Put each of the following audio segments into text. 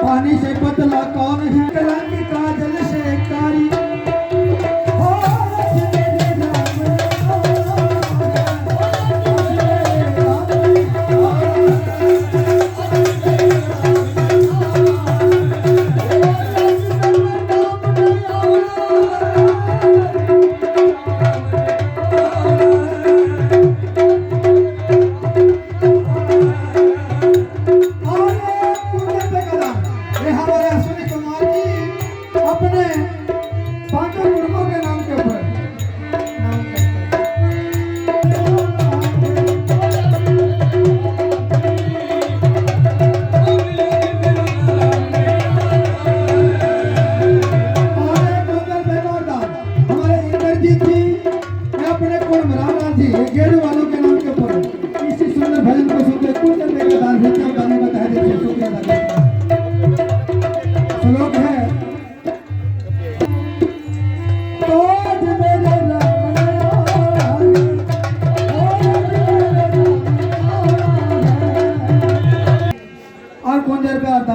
पानी से बदला कौन है कलंक काजल से कारी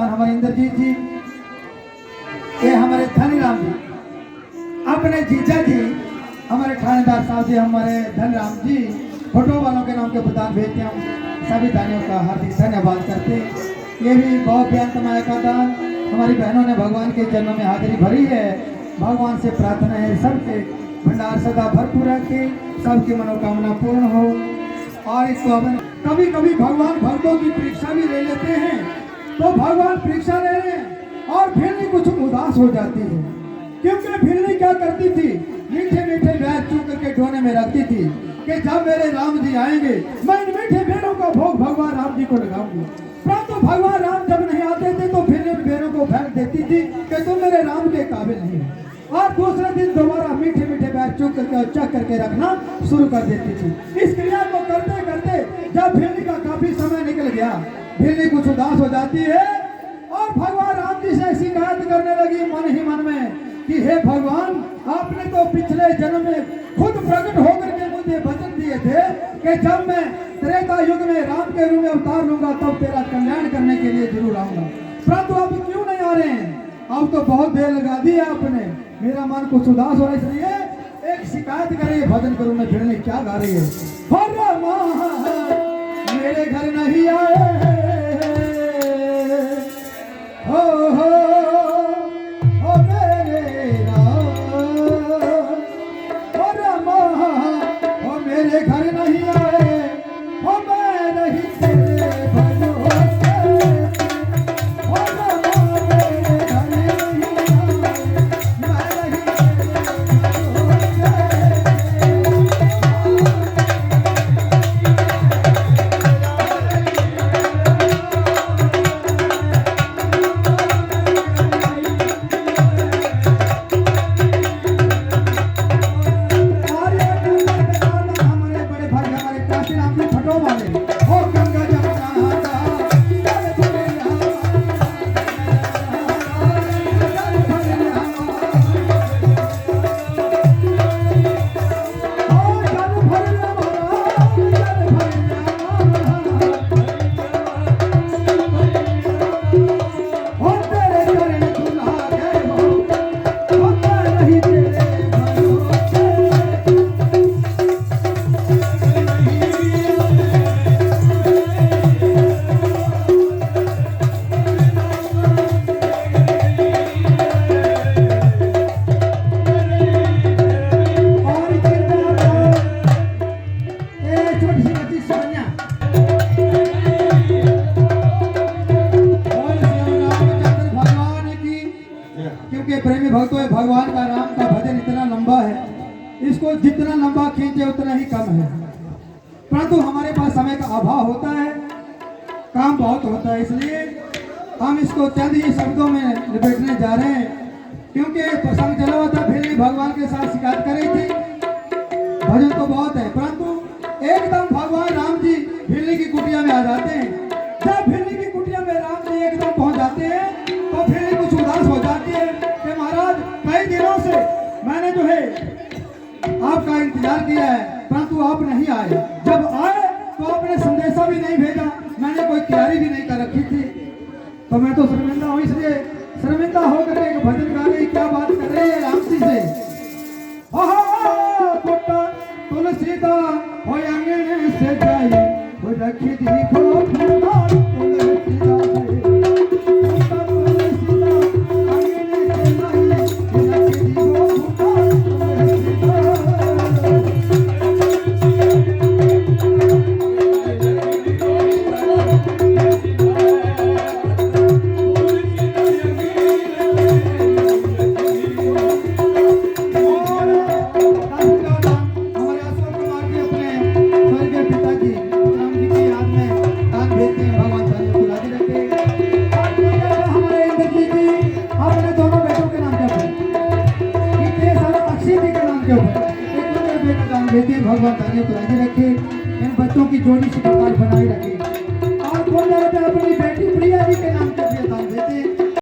हमारे इंद्रजीत जी, ये हमारे धनीराम जी, अपने जीजा जी हमारे थानेदार साहब जी, हमारे धनराम जी फोटो वालों के नाम के प्रदान भेजते हैं। सभी दानियों का हार्दिक धन्यवाद करते हैं। ये भी बहुत बेअंत माया का दान हमारी बहनों ने भगवान के जन्म में हाजिरी भरी है। भगवान से प्रार्थना है सबके भंडार सदा भरपूर रखे, सबकी मनोकामना पूर्ण हो। और इसको कभी कभी भगवान भक्तों की परीक्षा भी ले लेते हैं, तो भगवान परीक्षा ले रहे हैं और फिर कुछ उदास हो जाती है, क्योंकि फिर क्या करती थी, मीठे मीठे बैर चूक करके ढोने में रखती थी कि जब मेरे राम जी आएंगे मैं इन मीठे बेरों का भोग भगवान राम जी को लगाऊंगी। परंतु भगवान राम जब नहीं आते थे तो फिर इन बेरों को फेंक देती थी कि तुम मेरे राम के काबिल नहीं हो, और दूसरे दिन दोबारा मीठे मीठे बैर चूक करके और चक करके रखना शुरू कर देती थी। इस क्रिया को करते करते जब भिरनी का काफी समय निकल गया, भिरनी कुछ उदास हो जाती है और भगवान राम जी से शिकायत करने लगी मन ही मन में कि हे भगवान, आपने तो पिछले जन्म में खुद प्रकट होकर के मुझे वचन दिए थे कि जब मैं त्रेता युग में राम के रूप में अवतार लूंगा तब तेरा कल्याण करने के लिए जरूर आऊंगा, परंतु अब क्यों नहीं आ रहे हैं? अब तो बहुत देर लगा दी है आपने, मेरा मन कुछ उदास हो रहा है, इसलिए एक शिकायत करे भजन करूं मैं। भिड़ने क्या गा रही है, मेरे घर नहीं आए हो मेरे राम, हो मेरे घर नहीं आए, हो मैं नहीं तेरे भरोसे, हो मेरे घर नहीं आए, मैं नहीं भगवान का राम का भजन इतना लंबा है, इसको जितना लंबा खींचे उतना ही कम है, परंतु हमारे पास समय का अभाव होता है। काम बहुत होता है, इसलिए हम इसको चंद ही शब्दों में निपटने जा रहे हैं। क्योंकि प्रसंग चला हुआ था, फिर भी भगवान के साथ शिकायत कर रही थी। भजन तो बहुत है, परंतु एकदम भगवान राम जी भिल्ली की कुटिया में आ जाते हैं। जब भिल्ली की कुटिया में राम जी एकदम पहुंच जाते हैं तो भिल्ली कुछ उदास हो जाती है कि महाराज कई दिनों से मैंने जो है आपका इंतजार किया है, परंतु आप नहीं आए। जब आए तो आपने संदेशा भी नहीं भेजा, मैंने कोई तैयारी भी नहीं कर रखी थी, तो मैं तो शर्मिंदा हूँ। इसलिए शर्मिंदा होकर एक भजन गा रही, क्या बात कर रही है राम जी से। पुट्टा तुलसीदा हो अंगने से जाई, हो रखी देखो पुट्टा तुलसीदा है। पुट्टा तुलसीदा अंगने से जाई, हो रखी देखो पुट्टा तुलसीदा भगवान ताने को राजी रखे, इन बच्चों की जोड़ी से बनाए रखे। और कौन अपनी बेटी प्रिया जी के नाम पे दान देते।